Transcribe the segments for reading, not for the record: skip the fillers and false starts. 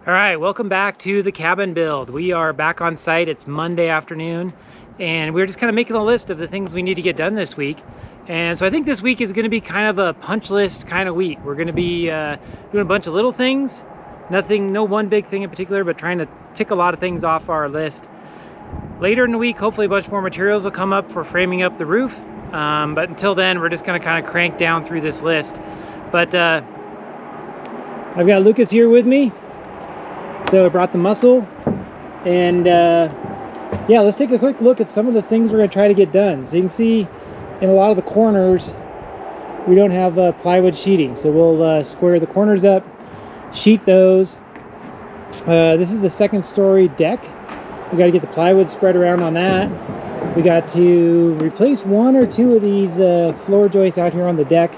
All right, welcome back to the cabin build. We are back on site. It's Monday afternoon, and we're just kind of making a list of the things we need to get done this week. And so I think this week is going to be kind of a punch list kind of week. We're going to be doing a bunch of little things, no one big thing in particular, but trying to tick a lot of things off our list. Later in the week, hopefully a bunch more materials will come up for framing up the roof. But until then, we're just going to kind of crank down through this list. But I've got Lucas here with me. So I brought the muscle, and yeah, let's take a quick look at some of the things we're going to try to get done. So you can see in a lot of the corners we don't have plywood sheeting, so we'll square the corners up, sheet those. This is the second story deck. We got to get the plywood spread around on that. We got to replace one or two of these floor joists out here on the deck.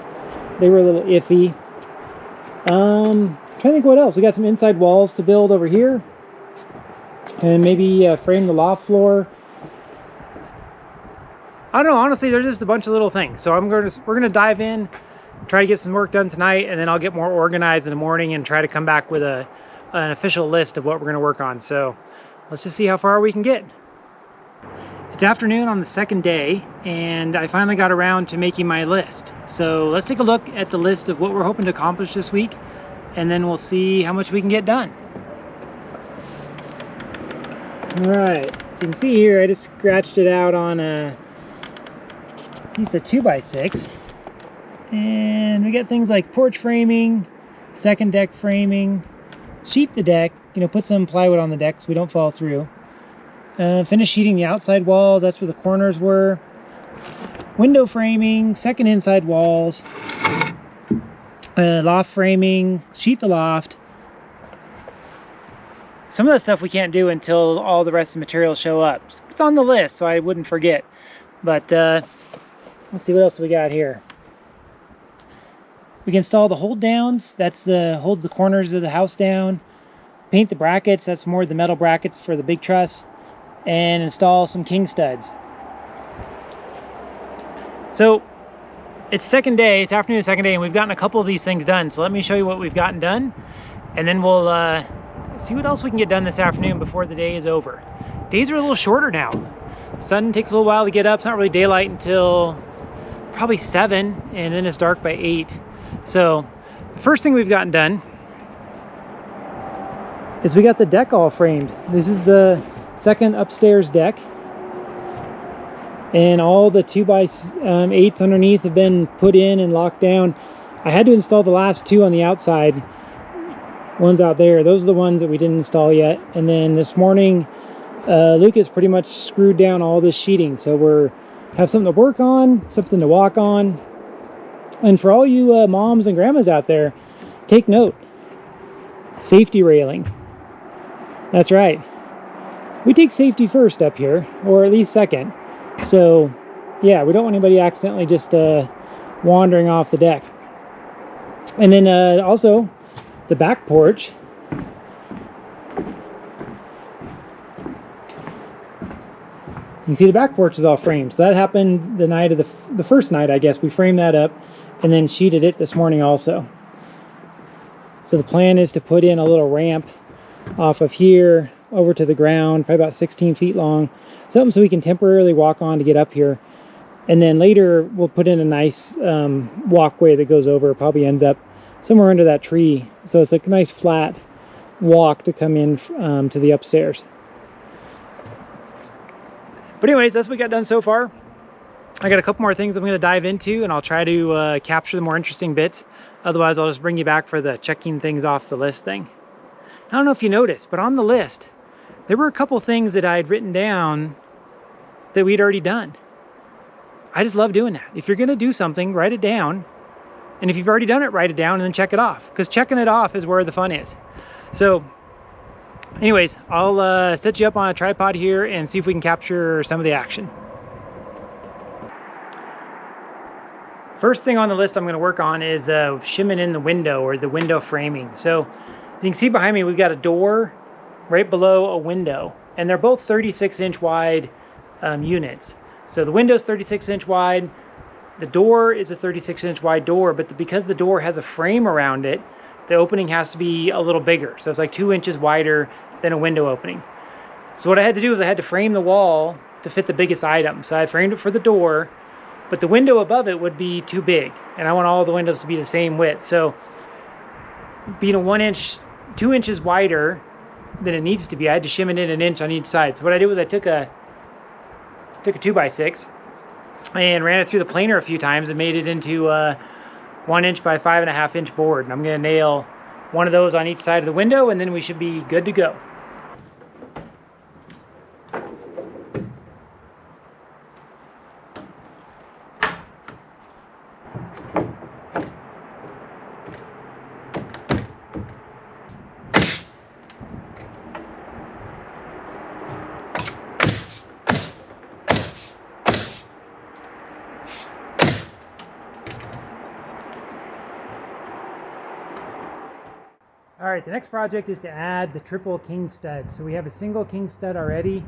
They were a little iffy. Trying to think what else. We got some inside walls to build over here, and maybe frame the loft floor. I don't know, honestly, they're just a bunch of little things. So we're gonna dive in, try to get some work done tonight, and then I'll get more organized in the morning and try to come back with an official list of what we're gonna work on. So let's just see how far we can get. It's afternoon on the second day, and I finally got around to making my list. So let's take a look at the list of what we're hoping to accomplish this week, and then we'll see how much we can get done. All right, so you can see here, I just scratched it out on a piece of 2x6. And we got things like porch framing, second deck framing, sheet the deck, put some plywood on the deck so we don't fall through. Finish sheeting the outside walls, that's where the corners were. Window framing, second inside walls. Loft framing, sheet the loft. Some of that stuff we can't do until all the rest of the materials show up. It's on the list, so I wouldn't forget. But let's see what else we got here. We can install the hold downs. That's holds the corners of the house down. Paint the brackets. That's more the metal brackets for the big truss. And install some king studs. So it's second day, it's afternoon, second day, and we've gotten a couple of these things done. So let me show you what we've gotten done, and then we'll see what else we can get done this afternoon before the day is over. Days are a little shorter now. Sun takes a little while to get up. It's not really daylight until probably 7, and then it's dark by 8. So the first thing we've gotten done is we got the deck all framed. This is the second upstairs deck. And all the 2x8s underneath have been put in and locked down. I had to install the last two on the outside ones out there. Those are the ones that we didn't install yet. And then this morning, Lucas pretty much screwed down all this sheeting. So we're have something to work on, something to walk on. And for all you moms and grandmas out there, take note. Safety railing. That's right. We take safety first up here, or at least second. So yeah, we don't want anybody accidentally just wandering off the deck. And then also the back porch. You can see the back porch is all framed. So that happened the night of the first night, I guess. We framed that up and then sheeted it this morning also. So the plan is to put in a little ramp off of here over to the ground, probably about 16 feet long. Something so we can temporarily walk on to get up here. And then later we'll put in a nice walkway that goes over, probably ends up somewhere under that tree. So it's like a nice flat walk to come in to the upstairs. But anyways, that's what we got done so far. I got a couple more things I'm going to dive into, and I'll try to capture the more interesting bits. Otherwise, I'll just bring you back for the checking things off the list thing. I don't know if you noticed, but on the list, there were a couple things that I had written down that we'd already done. I just love doing that. If you're going to do something, write it down. And if you've already done it, write it down and then check it off. Because checking it off is where the fun is. So anyways, I'll set you up on a tripod here and see if we can capture some of the action. First thing on the list I'm going to work on is shimming in the window, or the window framing. So as you can see behind me, we've got a door right below a window, and they're both 36-inch wide units. So the window's 36-inch wide, the door is a 36-inch wide door, but because the door has a frame around it, the opening has to be a little bigger. So it's like 2 inches wider than a window opening. So what I had to do is I had to frame the wall to fit the biggest item. So I framed it for the door, but the window above it would be too big. And I want all the windows to be the same width. So being a 1 inch, 2 inches wider than it needs to be, I had to shim it in an inch on each side. So what I did was I took a 2x6 and ran it through the planer a few times and made it into a 1 inch by 5.5 inch board. And I'm going to nail one of those on each side of the window, and then we should be good to go. All right, the next project is to add the triple king stud. So we have a single king stud already,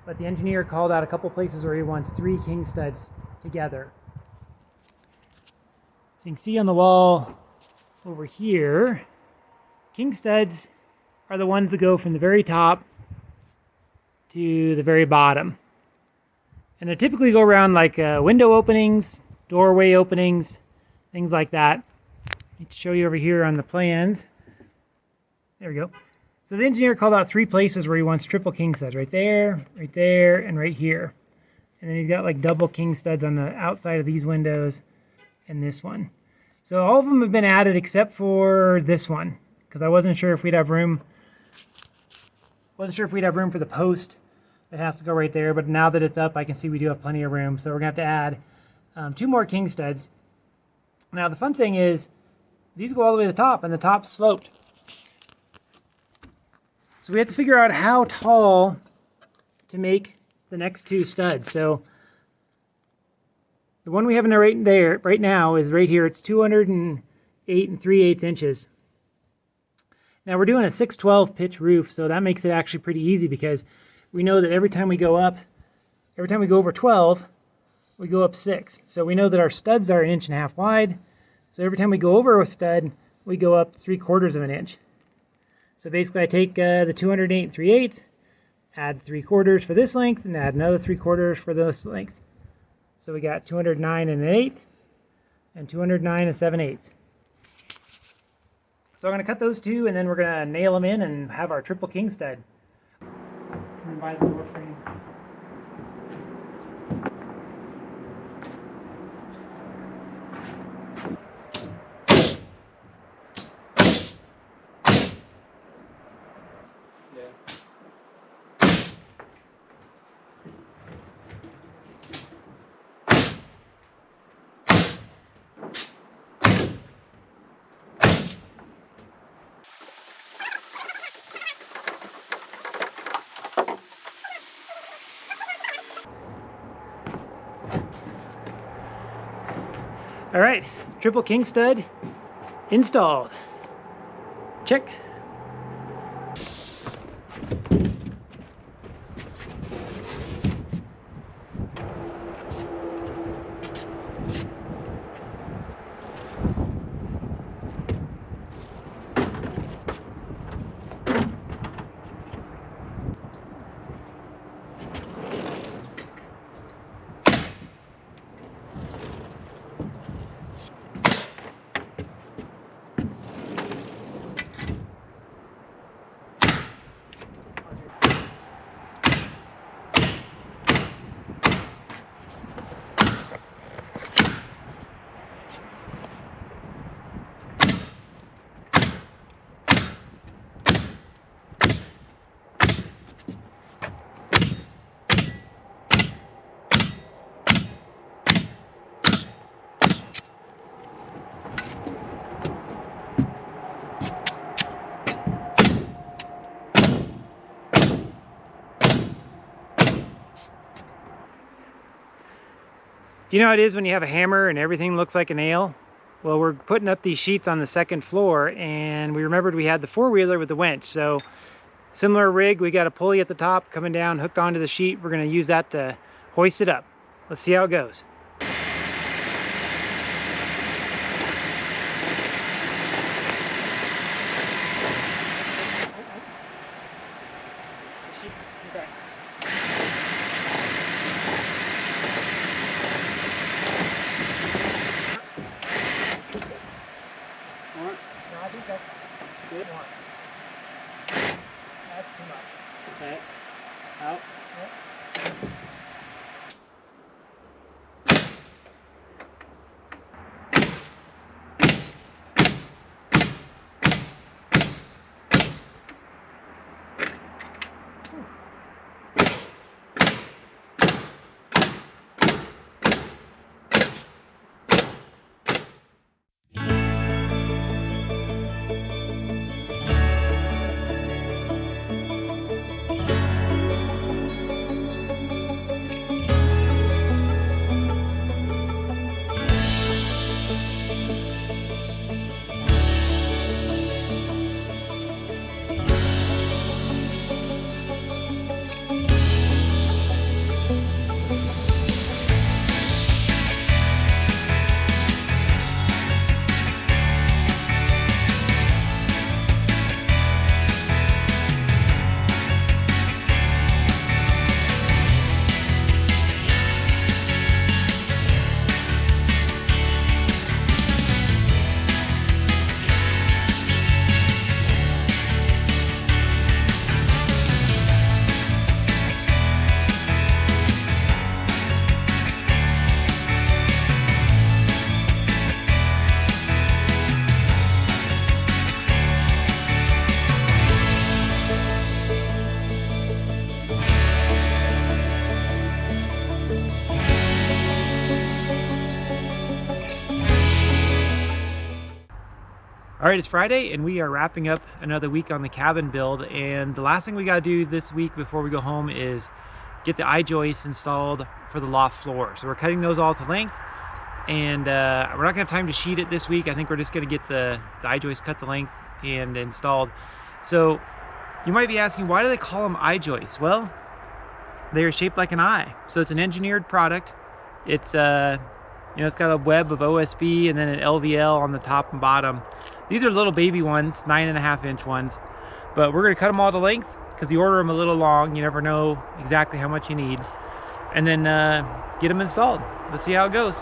but the engineer called out a couple places where he wants 3 king studs together. So you can see on the wall over here, king studs are the ones that go from the very top to the very bottom. And they typically go around like window openings, doorway openings, things like that. I need to show you over here on the plans. There we go. So the engineer called out 3 places where he wants triple king studs. Right there, and right here. And then he's got like double king studs on the outside of these windows and this one. So all of them have been added except for this one, because I wasn't sure if we'd have room. Wasn't sure if we'd have room for the post that has to go right there, but now that it's up, I can see we do have plenty of room. So we're gonna have to add 2 more king studs. Now the fun thing is, these go all the way to the top, and the top's sloped. So we have to figure out how tall to make the next 2 studs. So the one we have in there right now is right here. It's 208 3/8 inches. Now we're doing a 612 pitch roof, so that makes it actually pretty easy because we know that every time we go over 12, we go up 6. So we know that our studs are 1.5 inches wide. So every time we go over a stud, we go up 3/4 of an inch. So basically I take the 208 3/8, add 3/4 for this length, and add another 3/4 for this length. So we got 209 1/8 and 209 7/8. So I'm going to cut those 2, and then we're going to nail them in and have our triple king stud. And buy the door frame. All right, triple king stud installed. Check. You know how it is when you have a hammer and everything looks like a nail? Well, we're putting up these sheets on the 2nd floor, and we remembered we had the 4-wheeler with the winch. So similar rig, we got a pulley at the top coming down, hooked onto the sheet. We're going to use that to hoist it up. Let's see how it goes. bit more. That's too much. Okay. Out. Yep. All right, it's Friday and we are wrapping up another week on the cabin build, and the last thing we got to do this week before we go home is get the i-joists installed for the loft floor. So we're cutting those all to length, and we're not gonna have time to sheet it this week. I think we're just gonna get the i-joists cut to length and installed. So you might be asking, why do they call them i-joists? Well, they're shaped like an eye. So it's an engineered product. It's it's got a web of OSB and then an LVL on the top and bottom. These are little baby ones, 9.5-inch ones, but we're gonna cut them all to length because you order them a little long. You never know exactly how much you need, and then get them installed. Let's see how it goes.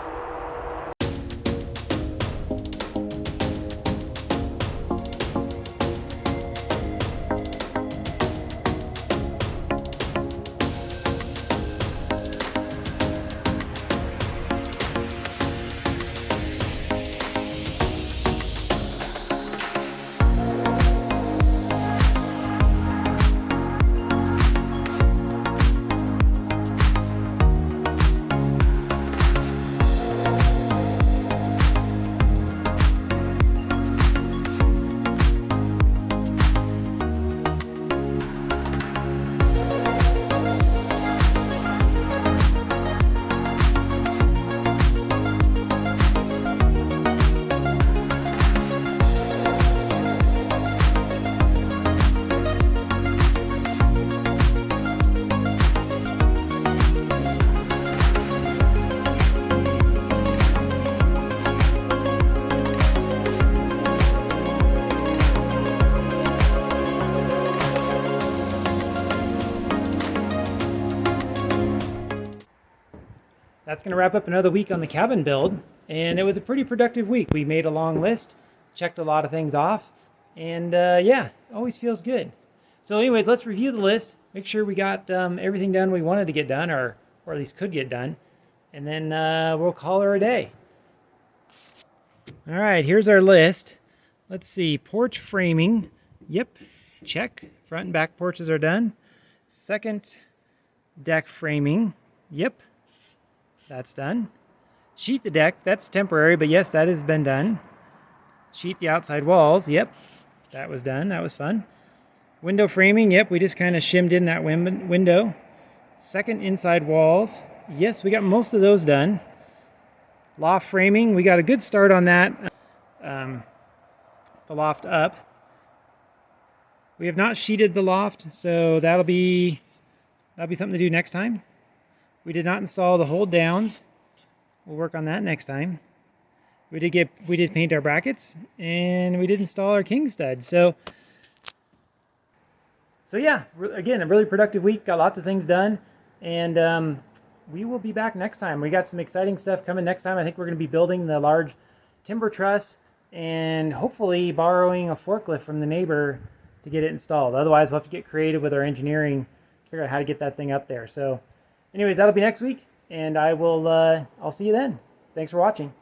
That's going to wrap up another week on the cabin build, and it was a pretty productive week. We made a long list, checked a lot of things off, and yeah, always feels good. So anyways, let's review the list, make sure we got everything done we wanted to get done, or at least could get done, and then we'll call her a day. All right, here's our list. Let's see, porch framing, yep, check. Front and back porches are done. Second deck framing, yep. That's done. Sheet the deck, that's temporary, but yes, that has been done. Sheet the outside walls, yep, that was done, that was fun. Window framing, yep, we just kind of shimmed in that window. Second inside walls, yes, we got most of those done. Loft framing, we got a good start on that. The loft up. We have not sheeted the loft, so that'll be something to do next time. We did not install the hold downs. We'll work on that next time. We did paint our brackets, and we did install our king stud. So yeah, again, a really productive week. Got lots of things done, and we will be back next time. We got some exciting stuff coming next time. I think we're going to be building the large timber truss and hopefully borrowing a forklift from the neighbor to get it installed. Otherwise, we'll have to get creative with our engineering to figure out how to get that thing up there. So anyways, that'll be next week, and I'll see you then. Thanks for watching.